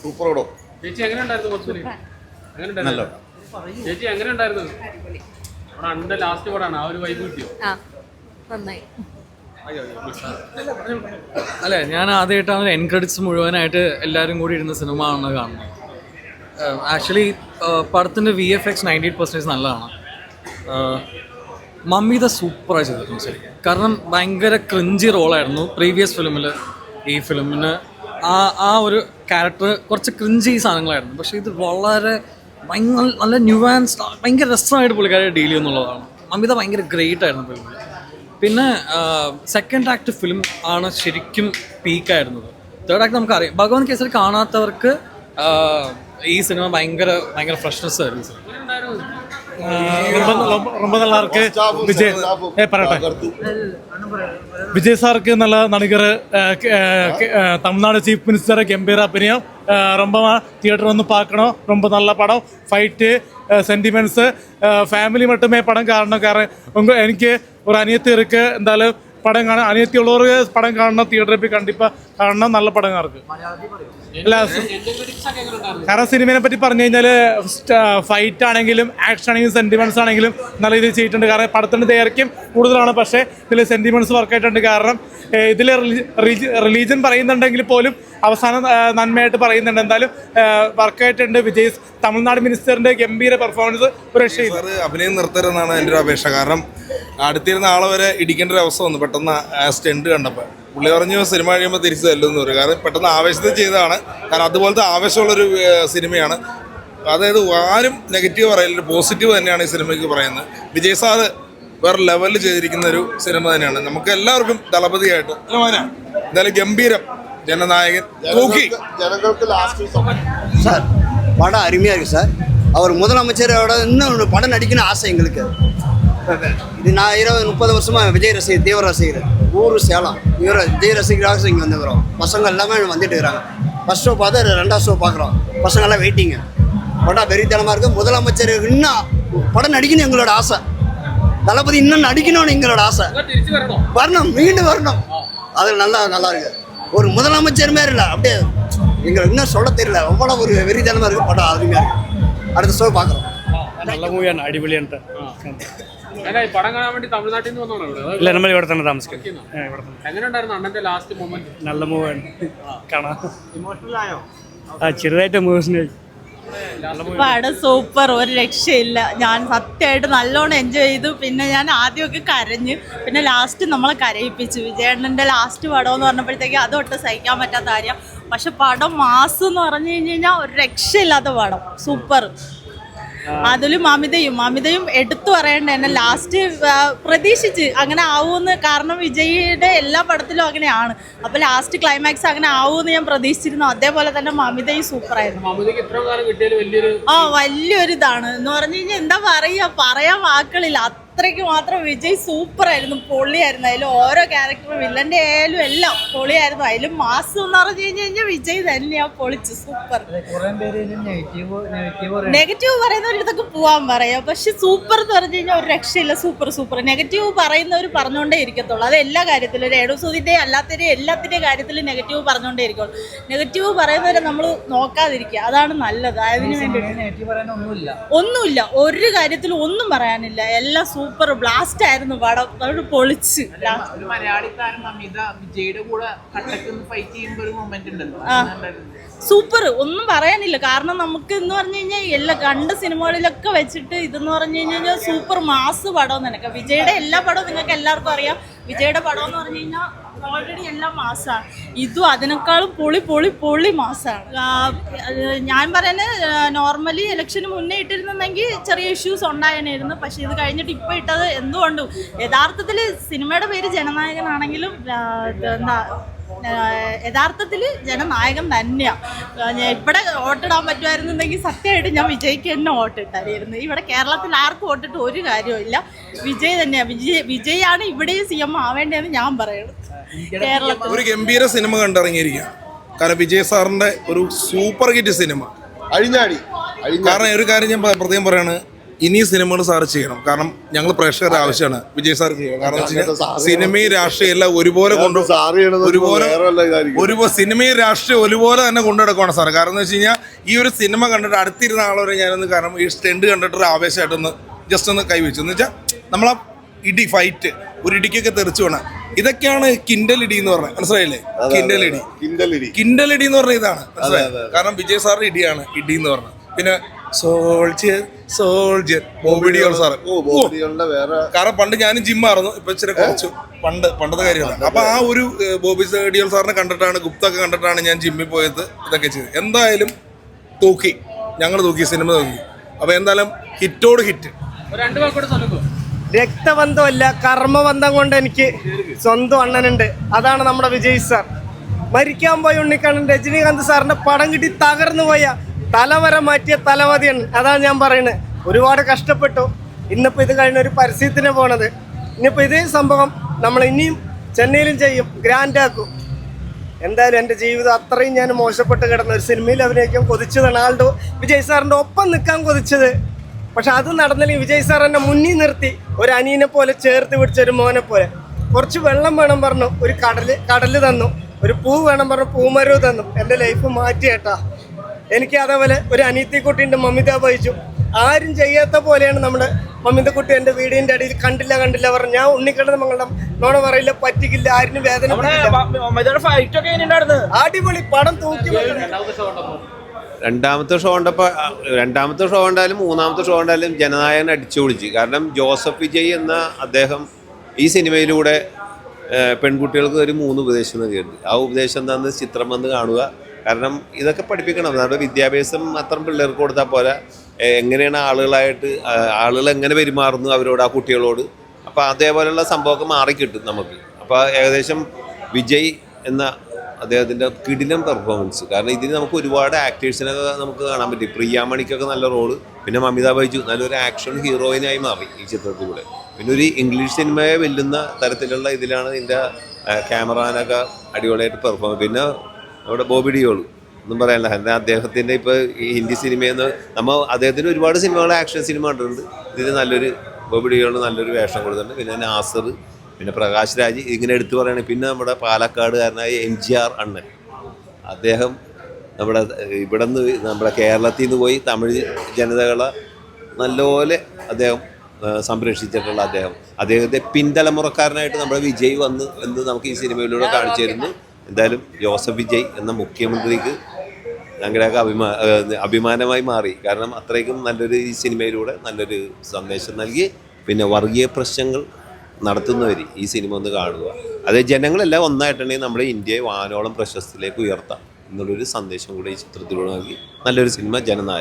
Super പടം. ചേച്ചി എങ്ങനെ ഉണ്ടായിരുന്നു? ചേച്ചി എങ്ങനെ ഉണ്ടായിരുന്നു? അണ്ണന്റെ ലാസ്റ്റ് പടമാണ്, ആ ഒരു വൈബ് കിട്ടിയോ? അല്ല, ഞാൻ ആദ്യമായിട്ടാണ് എൻ ക്രെഡിറ്റ്സ് മുഴുവനായിട്ട് എല്ലാവരും കൂടി ഇരുന്ന സിനിമ ആണെന്ന് കാണുന്നത്. ആക്ച്വലി പടത്തിൻ്റെ VFX 98% നല്ലതാണ്. മമ്മീത സൂപ്പറായി ചെയ്തിട്ടുണ്ട് ശരി. കാരണം ഭയങ്കര ക്രിഞ്ചി റോളായിരുന്നു പ്രീവിയസ് ഫിലിമിൽ. ഈ ഫിലിമിന് ആ ഒരു ക്യാരക്ടർ കുറച്ച് ക്രിഞ്ചി സാധനങ്ങളായിരുന്നു. പക്ഷേ ഇത് വളരെ നല്ല ന്യൂവാൻസ്, ഭയങ്കര രസമായിട്ട് പുള്ളിക്കാരെ ഡീൽ ചെയ്യുന്നുള്ളതാണ്. മമ്മീത ഭയങ്കര ഗ്രേറ്റ് ആയിരുന്നു ഫിലിമിൽ. പിന്നെ സെക്കൻഡ് ആക്ട് ഫിലിം ആണ് ശരിക്കും പീക്കായിരുന്നത്. തേർഡ് ആക്ട് നമുക്കറിയാം. ഭഗവാൻ കേസരി കാണാത്തവർക്ക് ഈ സിനിമ ഭയങ്കര ഫ്രഷ്നെസ് ആയിരുന്നു. ரொம்ப நல்லா இருக்கு. விஜய் சாருக்கு நல்ல நடிகர், தமிழ்நாடு சீஃப் மினிஸ்டர் கம்பீரா பிரியம். ரொம்ப தியேட்டர் வந்து பார்க்கணும். ரொம்ப நல்ல படம். ஃபைட்டு, சென்டிமெண்ட்ஸு, ஃபேமிலி மட்டுமே படம் காரணம் எனக்கு ஒரு அநியத்தி இருக்குது. இருந்தாலும் படம் காண அநியத்தி உள்ளவருக்கு படம் காணணும். திയേറ്ററിൽ പോയി കണ്ടിപ്പോൾ കാണണം. നല്ല പടം ഇருக்கு. അല്ല, കാരണം സിനിമയെ പറ്റി പറഞ്ഞു കഴിഞ്ഞാൽ ഫൈറ്റ് ആണെങ്കിലും ആക്ഷൻ ആണെങ്കിലും സെൻറ്റിമെൻറ്റ്സ് ആണെങ്കിലും നല്ല രീതിയിൽ ചെയ്തിട്ടുണ്ട്. കാരണം പടത്തിൻ്റെ ദൈർഘ്യം കൂടുതലാണ്, പക്ഷേ ഇതിൽ സെൻറ്റിമെൻറ്റ്സ് വർക്കായിട്ടുണ്ട്. കാരണം ഇതിൽ റിലീജിയൻ പറയുന്നുണ്ടെങ്കിൽ പോലും അവസാനം നന്മയായിട്ട് പറയുന്നുണ്ട്. എന്തായാലും വർക്കായിട്ടുണ്ട്. വിജയ് തമിഴ്നാട് മിനിസ്റ്ററിൻ്റെ ഗംഭീര പെർഫോമൻസ് ഒരു രക്ഷയില്ല. അഭിനയം നിർത്തരുതെന്നാണ് എൻ്റെ ഒരു അപേക്ഷ. കാരണം അടുത്തിരുന്ന ആളെ വരെ ഇടിക്കേണ്ട ഒരു അവസ്ഥ വന്നു പെട്ടെന്ന് സ്റ്റണ്ട് കണ്ടപ്പോൾ. പുള്ളി പറഞ്ഞു സിനിമ കഴിയുമ്പോൾ തിരിച്ചു തല്ലുമെന്ന് പറയും. കാരണം പെട്ടെന്ന് ആവേശത്തിൽ ചെയ്തതാണ്. കാരണം അതുപോലത്തെ ആവേശമുള്ളൊരു സിനിമയാണ്. അതായത് ആരും നെഗറ്റീവ് പറയില്ല, പോസിറ്റീവ് തന്നെയാണ് ഈ സിനിമയ്ക്ക് പറയുന്നത്. വിജയ് സാറ് വേറെ ലെവലിൽ ചെയ്തിരിക്കുന്ന ഒരു സിനിമ തന്നെയാണ്. നമുക്ക് എല്ലാവർക്കും ദളപതിയായിട്ട് എന്തായാലും ഗംഭീരം. ஜனநாயகன் தூக்கி ஜனங்களுக்கு லாஸ்ட் சார் படம் அருமையாக இருக்குது சார். அவர் முதலமைச்சரோட இன்னும் படம் நடிக்கணும்னு ஆசை எங்களுக்கு. இது நான் 20-30 வருஷமாக விஜய் ரசிகர், தீவிர ரசிகர். ஊர் சேலம் விஜய் ரசிகராக இங்கே வந்துக்கிறோம். பசங்க எல்லாமே வந்துட்டு இருக்கிறாங்க. ஃபஸ்ட் ஷோ பார்த்தா 2வது ஷோ பார்க்குறோம். பசங்கள்லாம் வெயிட்டிங்க. படம் வெறித்தனமாக இருக்குது. முதலமைச்சர் இன்னும் படம் நடிக்கணும் எங்களோட ஆசை. தளபதி இன்னும் நடிக்கணும்னு எங்களோட ஆசை. வரணும், மீண்டும் வரணும். அது நல்லா இருக்குது. ஒரு முதலமைச்சர் மாதிரி இல்லை, அப்படியே எங்களுக்கு இன்னும் சொல்ல தெரியல. அவ்வளோ ஒரு வெறித்தனமாக இருக்குது. படம் அருமையாக இருக்குது. அடுத்த ஷோ பார்க்குறோம். നല്ല മൂവിയാണ്, അടിപൊളിയാണ്. പടം കാണാൻ വേണ്ടി തമിഴ്നാട്ടിൽ നിന്ന് വന്നോളൂ? ഇല്ല, നമ്മൾ ഇവിടെ തന്നെ താമസിക്കും. എങ്ങനെ ഉണ്ടായിരുന്നു അണ്ണന്റെ ലാസ്റ്റ് മൊമെന്റ്? നല്ല മൂവാണ്, കാണാം. ഇമോഷണൽ ആയോ? ചെറുതായിട്ട് ഇമോഷണൽ. പടം സൂപ്പർ, ഒരു രക്ഷയില്ല. ഞാൻ സത്യമായിട്ട് നല്ലോണം എൻജോയ് ചെയ്തു. പിന്നെ ഞാൻ ആദ്യമൊക്കെ കരഞ്ഞു, പിന്നെ ലാസ്റ്റ് നമ്മളെ കരയിപ്പിച്ചു. വിജയേണ്ണൻ്റെ ലാസ്റ്റ് പടം എന്ന് പറഞ്ഞപ്പോഴത്തേക്ക് അതൊട്ട് സഹിക്കാൻ പറ്റാത്ത കാര്യം. പക്ഷെ പടം മാസ് എന്ന് പറഞ്ഞു കഴിഞ്ഞാൽ ഒരു രക്ഷയില്ലാത്ത പടം, സൂപ്പർ. അതിലും മമിതയും എടുത്തു പറയേണ്ട തന്നെ. ലാസ്റ്റ് പ്രതീക്ഷിച്ച് അങ്ങനെ ആവുമെന്ന്, കാരണം വിജയിയുടെ എല്ലാ പടത്തിലും അങ്ങനെയാണ്. അപ്പോൾ ലാസ്റ്റ് ക്ലൈമാക്സ് അങ്ങനെ ആവുമെന്ന് ഞാൻ പ്രതീക്ഷിച്ചിരുന്നു. അതേപോലെ തന്നെ മമിതയും സൂപ്പറായിരുന്നു. വലിയൊരു ഇതാണ് എന്ന് പറഞ്ഞു കഴിഞ്ഞാൽ എന്താ പറയുക, പറയാൻ വാക്കുകളില്ല. അത്രയ്ക്ക് മാത്രം വിജയ് സൂപ്പറായിരുന്നു, പൊളിയായിരുന്നു. അതിൽ ഓരോ ക്യാരക്ടറും വില്ലൻ്റെ ആയാലും എല്ലാം പൊളിയായിരുന്നു. അതിലും മാസം എന്ന് പറഞ്ഞു കഴിഞ്ഞാൽ വിജയ് തന്നെയാ പൊളിച്ച് സൂപ്പർ. നെഗറ്റീവ് പറയുന്നവരിടത്തൊക്കെ പോവാൻ പറയാം, പക്ഷെ സൂപ്പർ എന്ന് പറഞ്ഞു കഴിഞ്ഞാൽ ഒരു രക്ഷയില്ല. സൂപ്പർ. നെഗറ്റീവ് പറയുന്നവർ പറഞ്ഞുകൊണ്ടേ ഇരിക്കത്തുള്ളൂ. അത് എല്ലാ കാര്യത്തിലും, രേണുസുതിൻ്റെ എല്ലാത്തിൻ്റെയും കാര്യത്തിൽ നെഗറ്റീവ് പറഞ്ഞുകൊണ്ടേ ഇരിക്കുള്ളൂ. നെഗറ്റീവ് പറയുന്നവരെ നമ്മൾ നോക്കാതിരിക്കുക, അതാണ് നല്ലത്. അതിന് വേണ്ടി ഒന്നുമില്ല, ഒരു കാര്യത്തിലും ഒന്നും പറയാനില്ല. എല്ലാം സൂപ്പർ ബ്ലാസ്റ്റ് ആയിരുന്നു പടം. അത് പൊളിച്ച്. സൂപ്പർ, ഒന്നും പറയാനില്ല. കാരണം നമുക്ക് എന്ന് പറഞ്ഞു കഴിഞ്ഞാൽ എല്ലാ കണ്ട സിനിമകളിലൊക്കെ വെച്ചിട്ട് ഇതെന്ന് പറഞ്ഞു കഴിഞ്ഞാൽ സൂപ്പർ മാസ് പടം. നിനക്ക് വിജയുടെ എല്ലാ പടവും നിങ്ങൾക്ക് എല്ലാവർക്കും അറിയാം. വിജയുടെ പടം എന്ന് പറഞ്ഞു കഴിഞ്ഞാൽ ഓൾറെഡി എല്ലാം മാസമാണ്. ഇതും അതിനേക്കാളും പൊളി മാസമാണ്. ഞാൻ പറയുന്നത് നോർമലി ഇലക്ഷന് മുന്നേ ഇട്ടിരുന്നെങ്കിൽ ചെറിയ ഇഷ്യൂസ് ഉണ്ടായിരുന്നു. പക്ഷെ ഇത് കഴിഞ്ഞിട്ട് ഇപ്പോൾ ഇട്ടത് എന്തുകൊണ്ടും യഥാർത്ഥത്തിൽ സിനിമയുടെ പേര് ജനനായകനാണെങ്കിലും യഥാർത്ഥത്തിൽ ജനനായകൻ തന്നെയാണ്. ഇവിടെ വോട്ടിടാൻ പറ്റുമായിരുന്നുണ്ടെങ്കിൽ സത്യമായിട്ട് ഞാൻ വിജയ്ക്ക് തന്നെ വോട്ടിട്ടായിരുന്നു. ഇവിടെ കേരളത്തിൽ ആർക്കും വോട്ടിട്ട് ഒരു കാര്യമില്ല. വിജയ് തന്നെയാണ്. വിജയാണ് ഇവിടെയും CM ആവേണ്ടതെന്ന് ഞാൻ പറയുന്നത്. കേരളത്തിൽ ഒരു ഗംഭീര സിനിമ കണ്ടിറങ്ങിയിരിക്കുക. കാരണം വിജയ് സാറിന്റെ ഒരു സൂപ്പർ ഹിറ്റ് സിനിമ അഴിഞ്ഞാടി. കാരണം ഒരു കാര്യം ഞാൻ പ്രത്യേകം പറയാണ്, ഇനി സിനിമകൾ സാറ് ചെയ്യണം. കാരണം ഞങ്ങൾ പ്രേക്ഷകരുടെ ആവശ്യമാണ് വിജയ് സാർ ചെയ്യണം. കാരണം എന്ന് വെച്ച് കഴിഞ്ഞാൽ സിനിമയും രാഷ്ട്രീയം എല്ലാം ഒരുപോലെ ഒരുപോലെ സിനിമയും രാഷ്ട്രീയം ഒരുപോലെ തന്നെ കൊണ്ടുനടക്കുവാണ് സാർ. കാരണം എന്ന് വെച്ച് കഴിഞ്ഞാൽ ഈ ഒരു സിനിമ കണ്ടിട്ട് അടുത്തിരുന്ന ആളവരെ ഞാനൊന്ന് കാരണം ഈ സ്റ്റെൻഡ് കണ്ടിട്ടൊരു ആവേശമായിട്ടൊന്ന് ജസ്റ്റ് ഒന്ന് കൈവച്ചു എന്ന് വെച്ചാൽ നമ്മളാ ഇടി ഫൈറ്റ് ഒരു ഇടിക്കൊക്കെ തെറിച്ചു വേണം. ഇതൊക്കെയാണ് കിൻഡലിടി എന്ന് പറഞ്ഞത്, മനസ്സിലായില്ലേ? കിൻഡലിടി എന്ന് പറഞ്ഞ ഇതാണ് മനസ്സിലായത്. കാരണം വിജയ് സാറിന്റെ ഇടിയാണ് ഇടി എന്ന് പറഞ്ഞത്. പിന്നെ സോൾജിയർ ബോബി ഡിയോൾ സാറ്. കാരണം പണ്ട് ഞാനും ജിമ്മായിരുന്നു, ഇപ്പൊ ഇച്ചിരി കുറച്ചു പണ്ടത്തെ കാര്യമാണ്. അപ്പൊ ആ ഒരു ബോബി ഡിയോൾ സാറിനെ കണ്ടിട്ടാണ്, ഗുപ്തൊക്കെ കണ്ടിട്ടാണ് ഞാൻ ജിമ്മിൽ പോയത്, ഇതൊക്കെ ചെയ്തത്. എന്തായാലും തൂക്കി, ഞങ്ങൾ തൂക്കി, സിനിമ തൂക്കി. അപ്പൊ എന്തായാലും ഹിറ്റോട് ഹിറ്റ്. രണ്ട് വാക്കോട് சொல்லுங்க. രക്തബന്ധമല്ല കർമ്മബന്ധം കൊണ്ട് എനിക്ക് സ്വന്തം അണ്ണനുണ്ട്. അതാണ് നമ്മുടെ വിജയ് സാർ. മരിക്കാൻ പോയ ഉണ്ണിക്കണ്ണൻ രജനീകാന്ത് സാറിന്റെ പടം കിട്ടി തകർന്നു പോയ തലവര മാറ്റിയ തലവതിയാണ്. അതാണ് ഞാൻ പറയുന്നത്. ഒരുപാട് കഷ്ടപ്പെട്ടു. ഇന്നിപ്പോൾ ഇത് കഴിഞ്ഞ ഒരു പരസ്യത്തിന് പോണത്. ഇനിയിപ്പോൾ ഇതേ സംഭവം നമ്മൾ ഇനിയും ചെന്നൈയിലും ചെയ്യും, ഗ്രാൻഡാക്കും. എന്തായാലും എൻ്റെ ജീവിതം അത്രയും ഞാൻ മോശപ്പെട്ട് കിടന്ന ഒരു സിനിമയിൽ അഭിനയിക്കാൻ കൊതിച്ചതാണ്. ആളുടെ വിജയ് സാറിൻ്റെ ഒപ്പം നിൽക്കാൻ കൊതിച്ചത്. പക്ഷെ അത് നടന്നില്ലെങ്കിൽ വിജയ് സാർ എന്നെ മുന്നിൽ നിർത്തി ഒരു അനിയനെ പോലെ ചേർത്ത് പിടിച്ചൊരു മോനെ പോലെ. കുറച്ച് വെള്ളം വേണം പറഞ്ഞു, ഒരു കടല് തന്നു. ഒരു പൂ വേണം പറഞ്ഞു, പൂമരവ് തന്നു. എൻ്റെ ലൈഫ് മാറ്റി കേട്ടാ. എനിക്ക് അതേപോലെ ഒരു അനിയത്തിക്കുട്ടീൻ്റെ മമിത വഹിച്ചു. ആരും ചെയ്യാത്ത പോലെയാണ് നമ്മുടെ മമിതക്കുട്ടി. എൻ്റെ വീടിൻ്റെ അടിയിൽ കണ്ടില്ല പറഞ്ഞു. ഞാൻ ഉണ്ണിക്കണ്ണൻ മംഗളം നോണ പറയില്ല, പറ്റിക്കില്ല, ആരിനും വേദന. അടിപൊളി പടം തൂക്കി. രണ്ടാമത്തെ ഷോ ഉണ്ടായാലും മൂന്നാമത്തെ ഷോ ഉണ്ടായാലും ജനനായകൻ അടിച്ചു പൊളിച്ച്. കാരണം ജോസഫ് വിജയ് എന്ന അദ്ദേഹം ഈ സിനിമയിലൂടെ പെൺകുട്ടികൾക്ക് ഒരു 3 ഉപദേശം നൽകിയിട്ടുണ്ട്. ആ ഉപദേശം എന്താണെന്ന് ചിത്രം വന്ന് കാണുക. കാരണം ഇതൊക്കെ പഠിപ്പിക്കണം. നമ്മുടെ വിദ്യാഭ്യാസം അത്രയും പിള്ളേർക്ക് കൊടുത്താൽ പോരാ, എങ്ങനെയാണ് ആളുകൾ എങ്ങനെ പെരുമാറുന്നു അവരോട്, ആ കുട്ടികളോട്. അപ്പോൾ അതേപോലെയുള്ള സംഭവമൊക്കെ മാറിക്കിട്ടും നമുക്ക്. അപ്പോൾ ഏകദേശം വിജയ് എന്ന അദ്ദേഹത്തിൻ്റെ കിടിലം പെർഫോമൻസ്. കാരണം ഇതിന് നമുക്ക് ഒരുപാട് ആക്ടേഴ്സിനൊക്കെ നമുക്ക് കാണാൻ പറ്റി. പ്രിയാമണിക്കൊക്കെ നല്ല റോള്, പിന്നെ മമിത ബൈജു നല്ലൊരു ആക്ഷൻ ഹീറോയിനായി മാറി ഈ ചിത്രത്തിലൂടെ. പിന്നെ ഒരു ഇംഗ്ലീഷ് സിനിമയെ വെല്ലുന്ന തരത്തിലുള്ള ഇതിലാണ് ഇതിൻ്റെ ക്യാമറാനൊക്കെ അടിപൊളിയായിട്ട് പെർഫോം. പിന്നെ നമ്മുടെ ബോബി ഡിയോൾ ഒന്നും പറയാനില്ല. എന്നാൽ അദ്ദേഹത്തിൻ്റെ ഇപ്പോൾ ഈ ഹിന്ദി സിനിമയെന്ന് അദ്ദേഹത്തിന് ഒരുപാട് സിനിമകൾ ആക്ഷൻ സിനിമ കണ്ടിട്ടുണ്ട്. ഇതിന് നല്ലൊരു ബോബി ഡിയോൾ നല്ലൊരു വേഷം കൊടുത്തിട്ടുണ്ട്. പിന്നെ നാസർ, പിന്നെ പ്രകാശ് രാജ്, ഇങ്ങനെ എടുത്തു പറയുകയാണെങ്കിൽ പിന്നെ നമ്മുടെ പാലക്കാടുകാരനായ MGR അണ്ണൻ, അദ്ദേഹം ഇവിടെ നിന്ന് നമ്മുടെ കേരളത്തിൽ നിന്ന് പോയി തമിഴ് ജനതകളെ നല്ലപോലെ അദ്ദേഹം സംരക്ഷിച്ചിട്ടുള്ള അദ്ദേഹത്തെ പിൻതലമുറക്കാരനായിട്ട് നമ്മുടെ വിജയ് വന്ന് എന്ന് നമുക്ക് ഈ സിനിമയിലൂടെ കാണിച്ചു തരുന്നു. എന്തായാലും ജോസഫ് വിജയ് എന്ന മുഖ്യമന്ത്രിക്ക് ഞങ്ങളുടെയൊക്കെ അഭിമാനമായി മാറി. കാരണം അത്രയ്ക്കും നല്ലൊരു ഈ സിനിമയിലൂടെ നല്ലൊരു സന്ദേശം നൽകി. പിന്നെ വർഗീയ പ്രശ്നങ്ങൾ നടത്തുന്നവർ ഈ സിനിമ ഒന്ന് കാണുക. അത് ജനങ്ങളെല്ലാം ഒന്നായിട്ടുണ്ടെങ്കിൽ നമ്മുടെ ഇന്ത്യയെ വാനോളം പ്രശസ്തിയിലേക്ക് ഉയർത്താം എന്നുള്ളൊരു സന്ദേശം കൂടെ ഈ ചിത്രത്തിലൂടെ നൽകി. നല്ലൊരു സിനിമ, ജനനായകൻ.